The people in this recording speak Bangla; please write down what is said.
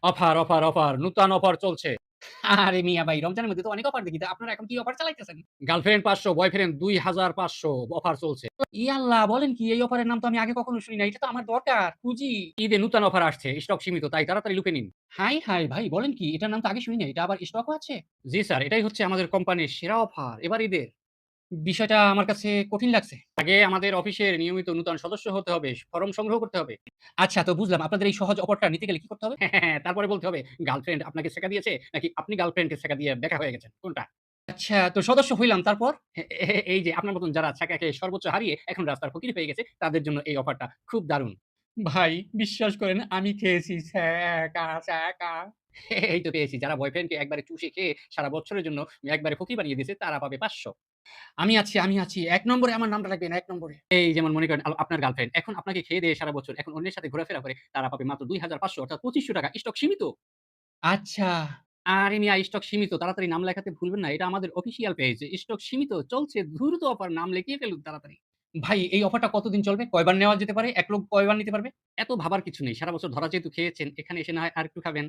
অফার, অফার, অফার, নূতন অফার চলছে। আরে মিয়া ভাই রমজানের মধ্যে তো অনেক অফার দেখি। তো আপনারা এখন কি অফার চালাইতেছেন? গার্লফ্রেন্ড ৫০০, বয়ফ্রেন্ড ২৫০০ অফার চলছে। ইয়াল্লাহ! বলেন কি? এই অফারের নাম তো আমি আগে কখনো শুনি নাই। এটা তো আমার দরকার। খুঁজি। ঈদে নূতন অফার আসছে। স্টক সীমিত তাই তাড়াতাড়ি লুফে নিন। হাই, হাই ভাই বলেন কি? এটার নাম তো আগে শুনি নাই। এটা আবার স্টকও আছে? জি স্যার, এটাই হচ্ছে আমাদের কোম্পানির সেরা অফার এবার ঈদের। বিষয়টা আমার কাছে কঠিন লাগছে। আগে আমাদের অফিসের নিয়মিত নূতন সদস্য হতে হবে, ফরম সংগ্রহ করতে হবে। আচ্ছা তো বুঝলাম। আপনাদের এই সহজ অফারটা নিতে গেলে কি করতে হবে? হ্যাঁ, তারপরে বলতে হবে গার্লফ্রেন্ড আপনাকে ছ্যাঁকা দিয়েছে নাকি আপনি গার্লফ্রেন্ডকে ছ্যাঁকা দিয়ে ব্যাকা হয়ে গেছেন কোনটা? আচ্ছা তো সদস্য হইলাম তারপর? এই যে আপনার মতন যারা ছ্যাঁকা খেয়ে সর্বোচ্চ হারিয়ে এখন রাস্তার ফকির হয়ে গেছে তাদের জন্য এই অফারটা খুব দারুণ। ভাই বিশ্বাস করেন আমি খেয়েছি ছ্যাঁকা, ছ্যাঁকা। এই তো পেয়েছি যারা বয়ফ্রেন্ডকে একবারে চুষে খেয়ে সারা বছরের জন্য একবারে ফকির বানিয়ে দিয়েছে তারা পাবে ৫০০। আমি আছি। ১ নম্বরে আমার নামটা রাখবেন ১ নম্বরে। এই যেমন মনে করেন আপনার গার্লফ্রেন্ড এখন আপনাকে খেয়ে দিয়ে সারা বছর এখন অন্যের সাথে ঘোরাফেরা করে তারা পাবে মাত্র ২৫০০ অর্থাৎ ৳২৫০০ স্টক সীমিত। আচ্ছা। আরে মিয়া স্টক সীমিত তাড়াতাড়ি নাম লেখাতে ভুলবেন না। এটা আমাদের অফিসিয়াল পেজ। স্টক সীমিত চলছে দ্রুত অফার নাম লিখিয়ে ফেলুন তাড়াতাড়ি। ভাই এই অফারটা কতদিন চলবে? কয়বার নেওয়া যেতে পারে? ১ লোক কয়বার নিতে পারবে? এত ভাবার কিছু নেই। সারা বছর ধরা যেহেতু খেয়েছেন এখানে এসে না হয় আরেকটু খাবেন।